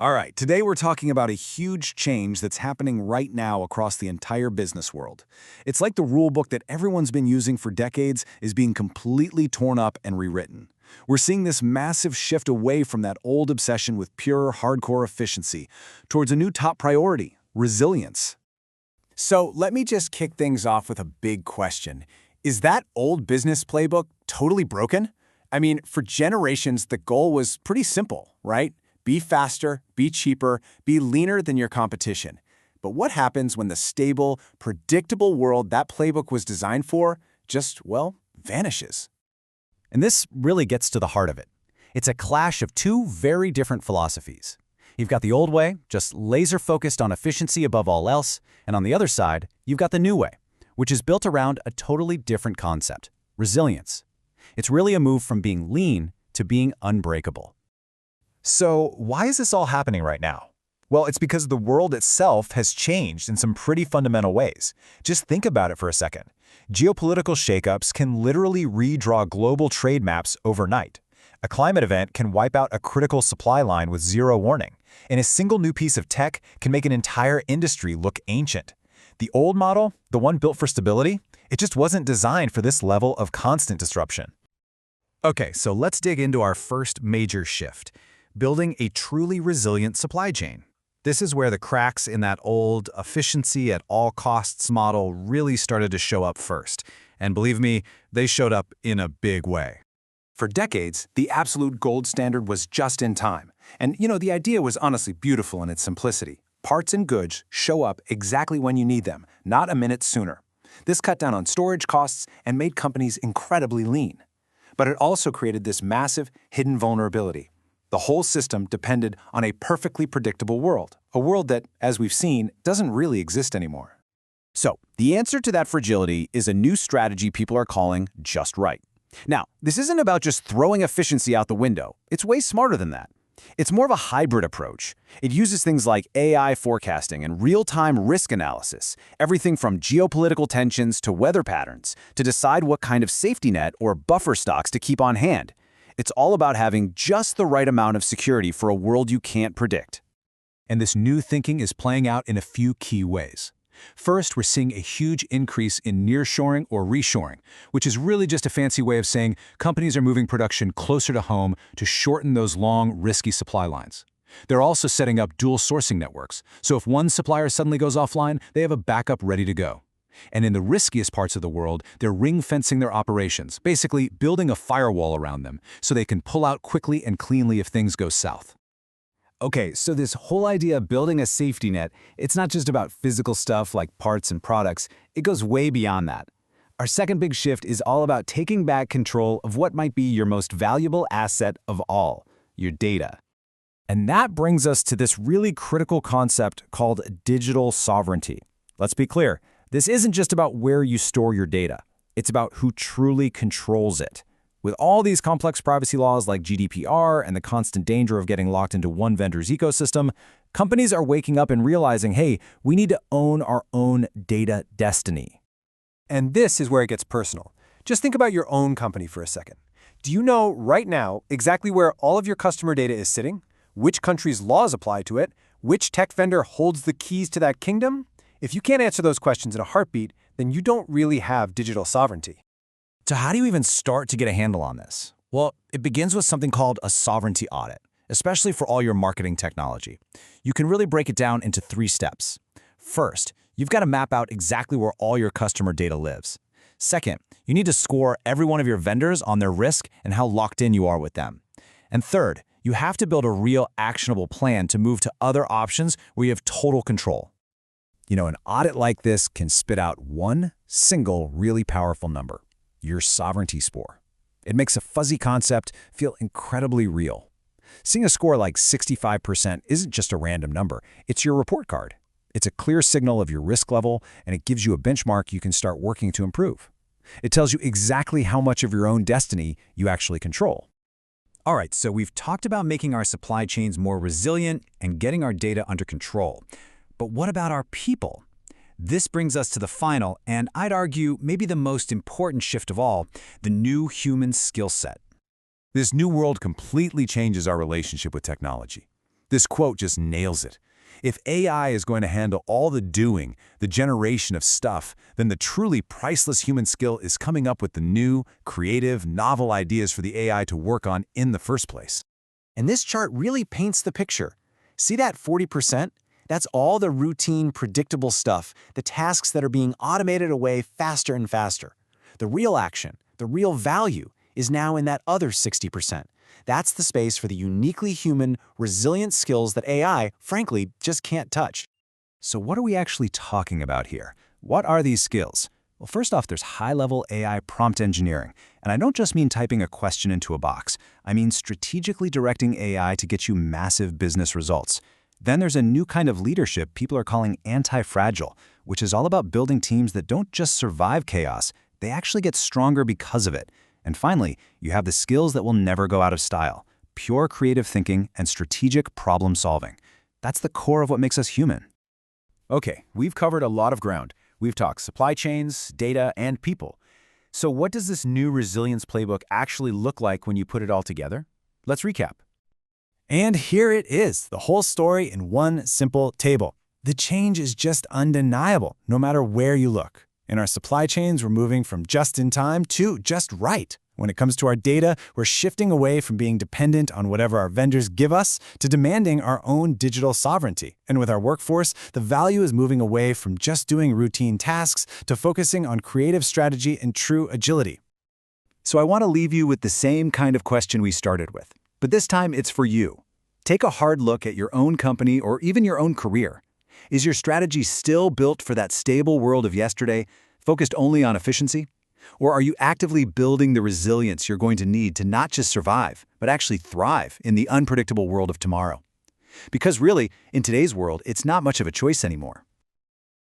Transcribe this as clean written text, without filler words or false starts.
All right, today we're talking about a huge change that's happening right now across the entire business world. It's like the rule book that everyone's been using for decades is being completely torn up and rewritten. We're seeing this massive shift away from that old obsession with pure, hardcore efficiency towards a new top priority, resilience. So let me just kick things off with a big question. Is that old business playbook totally broken? I mean, for generations, the goal was pretty simple, right? Be faster, be cheaper, be leaner than your competition. But what happens when the stable, predictable world that playbook was designed for just, well, vanishes? And this really gets to the heart of it. It's a clash of two very different philosophies. You've got the old way, just laser-focused on efficiency above all else, and on the other side, you've got the new way, which is built around a totally different concept, resilience. It's really a move from being lean to being unbreakable. So why is this all happening right now? Well, it's because the world itself has changed in some pretty fundamental ways. Just think about it for a second. Geopolitical shakeups can literally redraw global trade maps overnight. A climate event can wipe out a critical supply line with zero warning, and a single new piece of tech can make an entire industry look ancient. The old model, the one built for stability, it just wasn't designed for this level of constant disruption. Okay, so let's dig into our first major shift, building a truly resilient supply chain. This is where the cracks in that old efficiency at all costs model really started to show up first. And believe me, they showed up in a big way. For decades, the absolute gold standard was just in time. And, the idea was honestly beautiful in its simplicity. Parts and goods show up exactly when you need them, not a minute sooner. This cut down on storage costs and made companies incredibly lean. But it also created this massive, hidden vulnerability. The whole system depended on a perfectly predictable world, a world that, as we've seen, doesn't really exist anymore. So, the answer to that fragility is a new strategy people are calling just right. Now, this isn't about just throwing efficiency out the window. It's way smarter than that. It's more of a hybrid approach. It uses things like AI forecasting and real-time risk analysis, everything from geopolitical tensions to weather patterns, to decide what kind of safety net or buffer stocks to keep on hand. It's all about having just the right amount of security for a world you can't predict. And this new thinking is playing out in a few key ways. First, we're seeing a huge increase in nearshoring or reshoring, which is really just a fancy way of saying companies are moving production closer to home to shorten those long, risky supply lines. They're also setting up dual sourcing networks, so if one supplier suddenly goes offline, they have a backup ready to go. And in the riskiest parts of the world, they're ring-fencing their operations, basically building a firewall around them so they can pull out quickly and cleanly if things go south. Okay, so this whole idea of building a safety net, it's not just about physical stuff like parts and products, it goes way beyond that. Our second big shift is all about taking back control of what might be your most valuable asset of all, your data. And that brings us to this really critical concept called digital sovereignty. Let's be clear, this isn't just about where you store your data. It's about who truly controls it. With all these complex privacy laws like GDPR and the constant danger of getting locked into one vendor's ecosystem, companies are waking up and realizing, hey, we need to own our own data destiny. And this is where it gets personal. Just think about your own company for a second. Do you know right now exactly where all of your customer data is sitting? Which country's laws apply to it? Which tech vendor holds the keys to that kingdom? If you can't answer those questions in a heartbeat, then you don't really have digital sovereignty. So how do you even start to get a handle on this? Well, it begins with something called a sovereignty audit, especially for all your marketing technology. You can really break it down into 3 steps. First, you've got to map out exactly where all your customer data lives. Second, you need to score every one of your vendors on their risk and how locked in you are with them. And third, you have to build a real actionable plan to move to other options where you have total control. An audit like this can spit out one single really powerful number. Your sovereignty score. It makes a fuzzy concept feel incredibly real. Seeing a score like 65% isn't just a random number, it's your report card. It's a clear signal of your risk level, and it gives you a benchmark you can start working to improve. It tells you exactly how much of your own destiny you actually control. All right, so we've talked about making our supply chains more resilient and getting our data under control. But what about our people? This brings us to the final, and I'd argue maybe the most important shift of all, the new human skill set. This new world completely changes our relationship with technology. This quote just nails it. If AI is going to handle all the doing, the generation of stuff, then the truly priceless human skill is coming up with the new, creative, novel ideas for the AI to work on in the first place. And this chart really paints the picture. See that 40%? That's all the routine, predictable stuff, the tasks that are being automated away faster and faster. The real action, the real value, is now in that other 60%. That's the space for the uniquely human, resilient skills that AI, frankly, just can't touch. So what are we actually talking about here? What are these skills? Well, first off, there's high-level AI prompt engineering. And I don't just mean typing a question into a box. I mean strategically directing AI to get you massive business results. Then there's a new kind of leadership people are calling anti-fragile, which is all about building teams that don't just survive chaos, they actually get stronger because of it. And finally, you have the skills that will never go out of style: pure creative thinking and strategic problem solving. That's the core of what makes us human. Okay, we've covered a lot of ground. We've talked supply chains, data, and people. So what does this new resilience playbook actually look like when you put it all together? Let's recap. And here it is, the whole story in one simple table. The change is just undeniable, no matter where you look. In our supply chains, we're moving from just-in-time to just right. When it comes to our data, we're shifting away from being dependent on whatever our vendors give us to demanding our own digital sovereignty. And with our workforce, the value is moving away from just doing routine tasks to focusing on creative strategy and true agility. So I want to leave you with the same kind of question we started with. But this time it's for you. Take a hard look at your own company or even your own career. Is your strategy still built for that stable world of yesterday, focused only on efficiency? Or are you actively building the resilience you're going to need to not just survive, but actually thrive in the unpredictable world of tomorrow? Because really, in today's world, it's not much of a choice anymore.